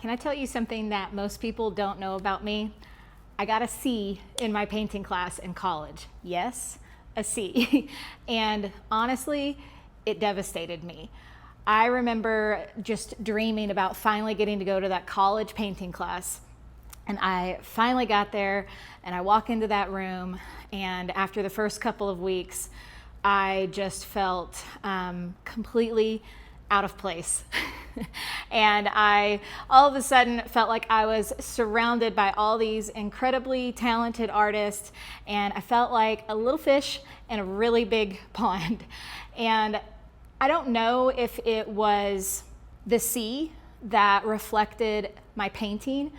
Can I tell you something that most people don't know about me? I got a C in my painting class in college. Yes, a C. And honestly, it devastated me. I remember just dreaming about finally getting to go to that college painting class. And I finally got there, and I walk into that room, and after the first couple of weeks, I just felt completely out of place. And I all of a sudden felt like I was surrounded by all these incredibly talented artists, and I felt like a little fish in a really big pond. And I don't know if it was the sea that reflected my painting,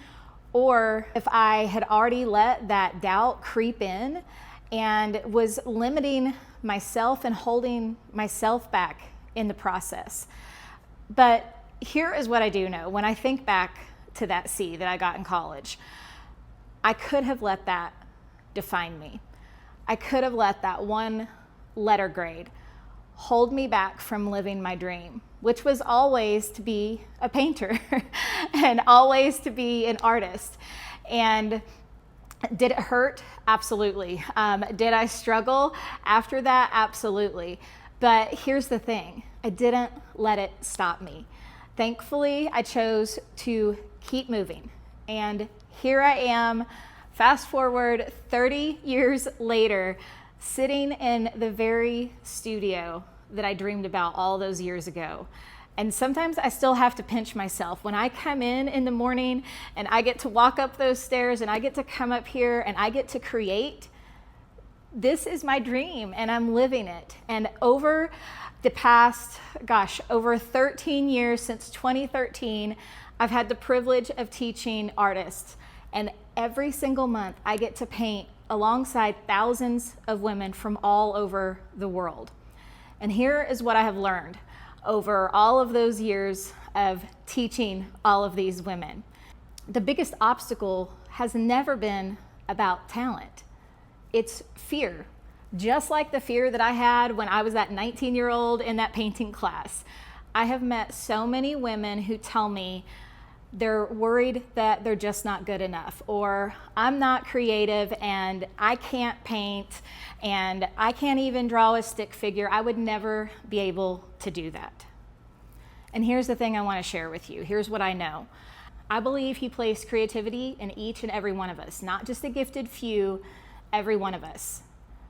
or if I had already let that doubt creep in and was limiting myself and holding myself back in the process. But here is what I do know. When I think back to that C that I got in college, I could have let that define me. I could have let that one letter grade hold me back from living my dream, which was always to be a painter and always to be an artist. And did it hurt? Absolutely. Did I struggle after that? Absolutely. But here's the thing, I didn't let it stop me. Thankfully, I chose to keep moving. And here I am, fast forward 30 years later, sitting in the very studio that I dreamed about all those years ago. And sometimes I still have to pinch myself. When I come in the morning and I get to walk up those stairs and I get to come up here and I get to create, this is my dream and I'm living it. And over the past, over 13 years, since 2013, I've had the privilege of teaching artists. And every single month I get to paint alongside thousands of women from all over the world. And here is what I have learned over all of those years of teaching all of these women. The biggest obstacle has never been about talent. It's fear. Just like the fear that I had when I was that 19-year-old in that painting class. I have met so many women who tell me they're worried that they're just not good enough, or I'm not creative and I can't paint and I can't even draw a stick figure. I would never be able to do that. And here's the thing I want to share with you. Here's what I know. I believe He placed creativity in each and every one of us, not just a gifted few, every one of us.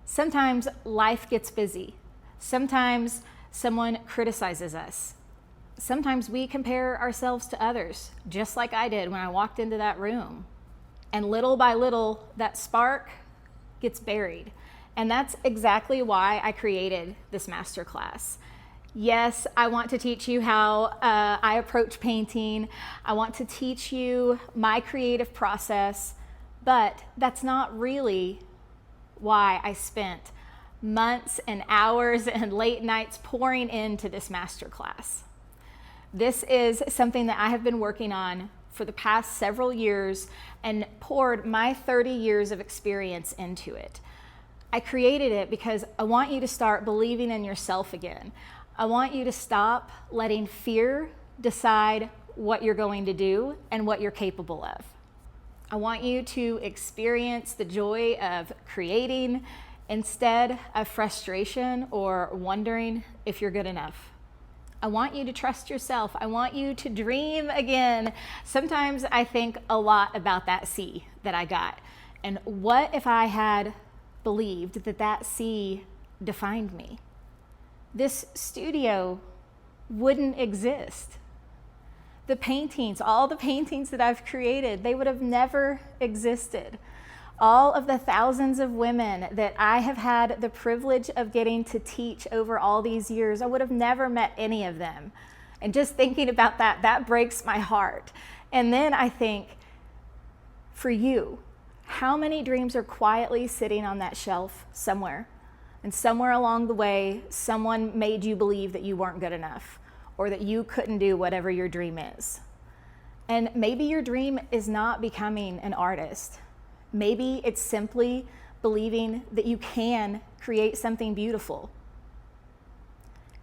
Sometimes life gets busy. Sometimes someone criticizes us. Sometimes we compare ourselves to others, just like I did when I walked into that room. And little by little, that spark gets buried. And that's exactly why I created this masterclass. Yes, I want to teach you how I approach painting. I want to teach you my creative process, but that's not really why I spent months and hours and late nights pouring into this masterclass. This is something that I have been working on for the past several years and poured my 30 years of experience into it. I created it because I want you to start believing in yourself again. I want you to stop letting fear decide what you're going to do and what you're capable of. I want you to experience the joy of creating instead of frustration or wondering if you're good enough. I want you to trust yourself. I want you to dream again. Sometimes I think a lot about that C that I got. And what if I had believed that that C defined me? This studio wouldn't exist. The paintings, all the paintings that I've created, they would have never existed. All of the thousands of women that I have had the privilege of getting to teach over all these years, I would have never met any of them. And just thinking about that, that breaks my heart. And then I think, for you, how many dreams are quietly sitting on that shelf somewhere? And somewhere along the way, someone made you believe that you weren't good enough, or that you couldn't do whatever your dream is. And maybe your dream is not becoming an artist. Maybe it's simply believing that you can create something beautiful.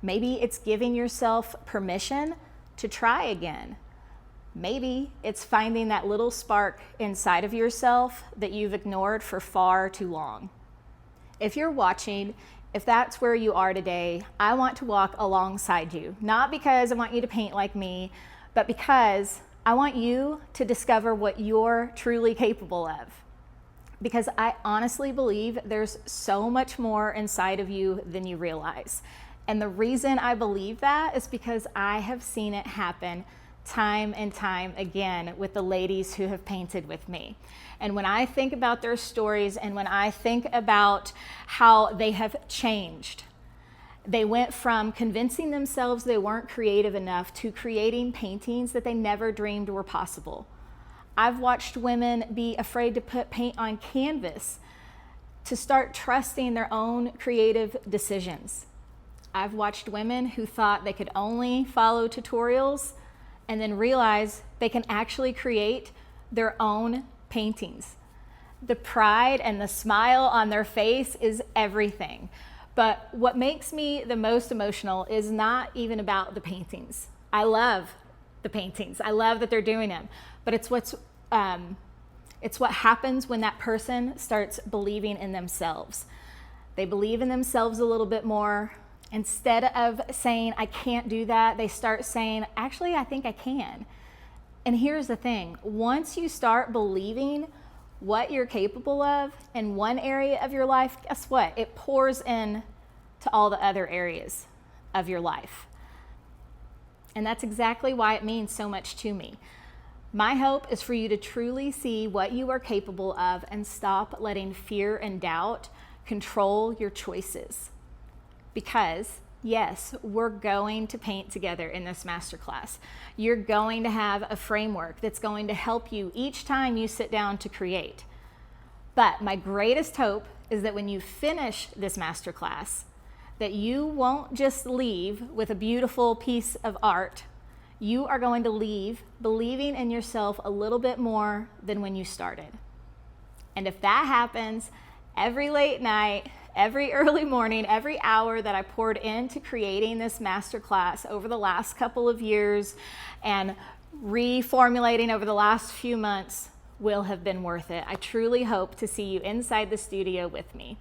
Maybe it's giving yourself permission to try again. Maybe it's finding that little spark inside of yourself that you've ignored for far too long. If you're watching, if that's where you are today, I want to walk alongside you, not because I want you to paint like me, but because I want you to discover what you're truly capable of. Because I honestly believe there's so much more inside of you than you realize. And the reason I believe that is because I have seen it happen time and time again with the ladies who have painted with me. And when I think about their stories and when I think about how they have changed, they went from convincing themselves they weren't creative enough to creating paintings that they never dreamed were possible. I've watched women be afraid to put paint on canvas to start trusting their own creative decisions. I've watched women who thought they could only follow tutorials and then realize they can actually create their own paintings. The pride and the smile on their face is everything. But what makes me the most emotional is not even about the paintings. I love the paintings. I love that they're doing them. But it's what happens when that person starts believing in themselves. They believe in themselves a little bit more. Instead of saying, I can't do that, they start saying, actually, I think I can. And here's the thing, once you start believing what you're capable of in one area of your life, guess what? It pours in to all the other areas of your life. And that's exactly why it means so much to me. My hope is for you to truly see what you are capable of and stop letting fear and doubt control your choices. Because yes, we're going to paint together in this masterclass. You're going to have a framework that's going to help you each time you sit down to create. But my greatest hope is that when you finish this masterclass, that you won't just leave with a beautiful piece of art. You are going to leave believing in yourself a little bit more than when you started. And if that happens, every late night, every early morning, every hour that I poured into creating this masterclass over the last couple of years and reformulating over the last few months will have been worth it. I truly hope to see you inside the studio with me.